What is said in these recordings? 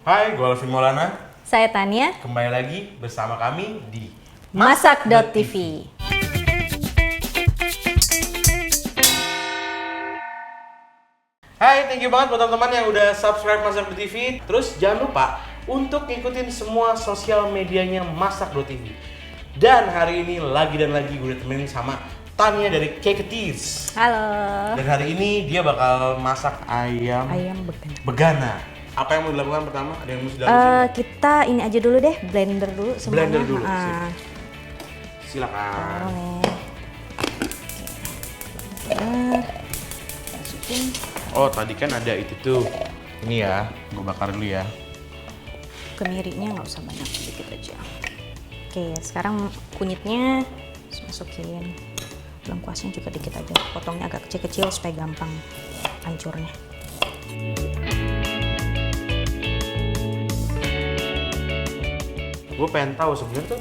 Hai, gue Alvin Maulana. Saya Tania. Kembali lagi bersama kami di Masak.tv. Hai, thank you banget buat teman-teman yang udah subscribe Masak.tv. Terus jangan lupa untuk ngikutin semua sosial medianya Masak.tv. Dan hari ini lagi gue ditemenin sama Tania dari Keketis. Halo. Dan hari ini dia bakal masak ayam begana. Apa yang mau dilakukan pertama? Ada yang mesti dilakukan? Kita ini aja dulu deh, blender dulu semuanya. Blender dulu, silakan. Masukin. Oh, tadi kan ada itu tuh. Ini ya, gue bakar dulu ya. Kemirinya nggak usah banyak, sedikit aja. Oke, sekarang kunyitnya masukin. Lengkuasnya juga dikit aja. Potongnya agak kecil-kecil supaya gampang hancurnya. Gue pengen tahu sebenarnya tuh,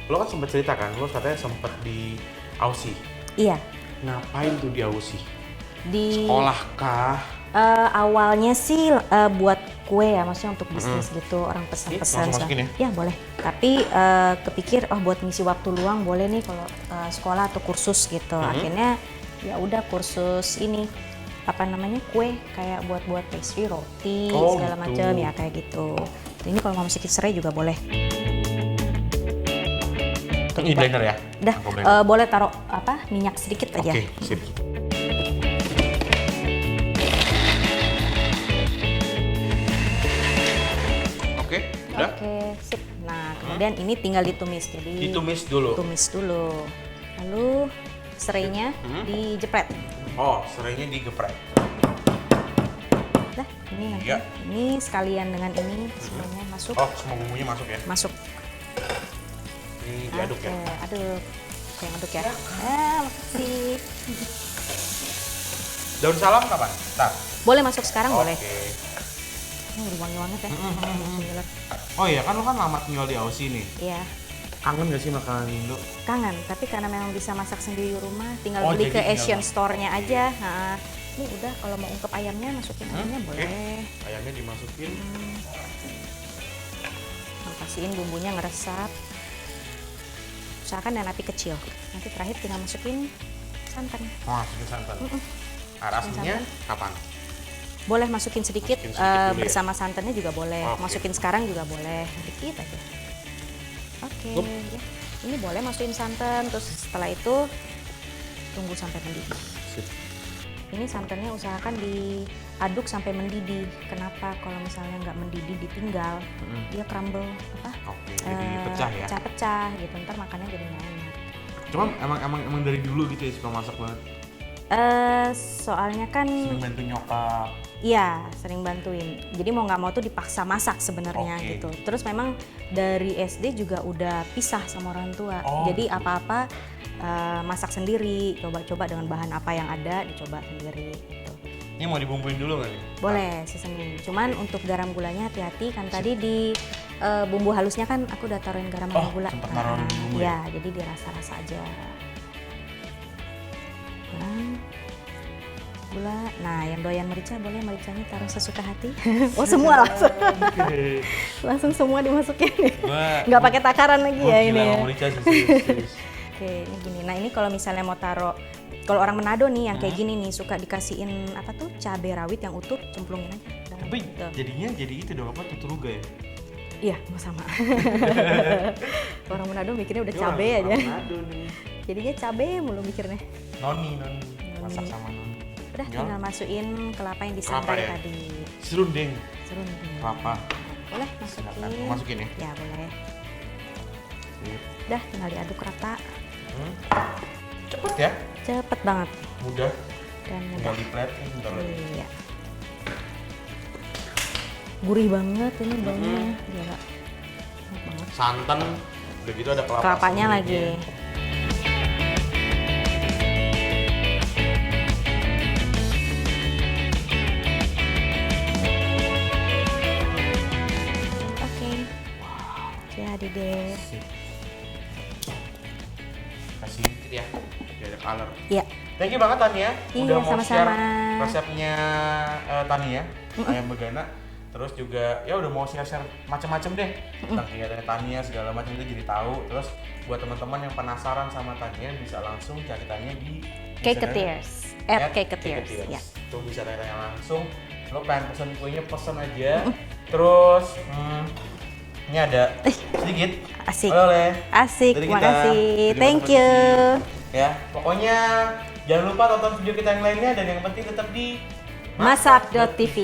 lo kan sempat cerita kan, lo katanya sempat di Aussie. Iya. Ngapain tuh di Aussie? Di Sekolah kah? awalnya sih buat kue ya, maksudnya untuk bisnis gitu, orang pesan-pesan. Langsung masukin ya? Ya boleh. Tapi kepikir buat ngisi waktu luang boleh nih kalau sekolah atau kursus gitu. Akhirnya ya udah kursus ini apa namanya kue kayak buat pastry, roti segala gitu. macam ya kayak gitu. Ini kalau mau masukin serai juga boleh. Ini blender ya? Udah, boleh taruh minyak sedikit aja. Oke, sip. Oke, udah? Oke, sip. Nah, kemudian ini tinggal ditumis. Jadi Ditumis dulu. tumis dulu. Lalu serainya dijepret. Oh, serainya digeprek. Dah, ini nanti. Iya. Ini sekalian dengan ini semuanya masuk. Oh, semua bumbunya masuk ya? Masuk. Ini diaduk Oke, ya? aduk. Oke, aduk ya. Makasih. Daun salam kapan? Ntar. Boleh masuk sekarang boleh. Oke. Ini udah wangi banget ya. Bismillah. Oh iya, kan lo kan lama tinggal di Aussie nih. Iya. Kangen gak sih makanan Indo? Kangen, tapi karena memang bisa masak sendiri di rumah, tinggal Oh, beli jadi ke tinggal Asian masak. Store-nya aja. Nah, ini udah kalau mau ungkep ayamnya masukin ayamnya Oke. boleh. Ayamnya dimasukin. Pastiin bumbunya ngeresap. Usahakan dan api kecil. Nanti terakhir tinggal masukin santan. Oh, masukin santan. Nah, rasanya kapan? Boleh masukin sedikit, Masukin sedikit dulu ya? bersama santannya juga boleh. Oke. Masukin sekarang juga boleh. Dikit aja. Oke, ya. Ini boleh masukin santan, terus setelah itu tunggu sampai mendidih. Sip. Ini santannya usahakan diaduk sampai mendidih. Kenapa? Kalau misalnya nggak mendidih ditinggal, dia crumble Oke, jadi pecah ya? Pecah-pecah gitu. Ntar makannya jadi nggak enak. Cuma emang dari dulu gitu ya suka masak banget. Soalnya kan Sering bantu nyokap. iya, sering bantuin. Jadi mau nggak mau tuh dipaksa masak sebenarnya Oke. gitu. Terus memang dari SD juga udah pisah sama orang tua. Oh, Jadi gitu. apa-apa masak sendiri, coba-coba dengan bahan apa yang ada dicoba sendiri gitu. Ini mau dibumbuin dulu nggak nih? Boleh seasoning. Cuman untuk garam gulanya hati-hati kan tadi di bumbu halusnya kan aku udah taruhin garam sama gula. Sempat naruhin bumbu ya? Iya, jadi dirasa-rasa aja. Garam, gula. Nah, yang doyan merica boleh mericanya taruh sesuka hati. Oh, semua langsung. Langsung semua dimasukin. Nggak pakai takaran lagi ya ini ya. Serius. Oke, ini gini. Nah, ini kalau misalnya mau taruh, kalau orang Manado nih yang kayak gini nih suka dikasihin cabai rawit yang utuh, cemplungin aja. Tapi Gitu. jadinya jadi itu dong tuturuga ya? Iya, mau sama. Orang Manado mikirnya udah Dia cabai orang aja. Manado nih. Jadinya cabai mulu mikirnya. Noni. Masak sama noni. Udah tinggal masukin kelapa yang Kelapa disangrai ya? tadi. Serundeng. Serundeng. Kelapa. Boleh Silakan. masukin. Masukin ya? Ya, boleh. Sip. Udah tinggal diaduk rata. Cepet ya? Cepet banget Mudah. dan Tinggal mudah. di plate bentar lagi. Iya. Gurih banget ini baunya. Gila. Enak banget. Santan, udah gitu ada kelapa. Kelapanya sendiri. lagi. Oke. Jadi deh. Sip. Kasih dikit ya, biar ada color. Iya. Thank you banget Tania, Iya, udah mau sama-sama. share resepnya Tania, ayam begana. Terus juga ya udah mau share-share macam-macam deh tentang kegiatannya Tania segala macam itu jadi tahu. Terus buat teman-teman yang penasaran sama Tania bisa langsung cari Tania di Caketeers, @Caketeers, ya. Tuh bisa tanya langsung. Lo pengen pesen kuenya pesen aja. Terus ini ada sedikit. Asik. Oleh-oleh Asik, dari makasih. dari Thank Teman-teman you. Divit. Ya, pokoknya jangan lupa tonton video kita yang lainnya dan yang penting tetap di Masak.tv.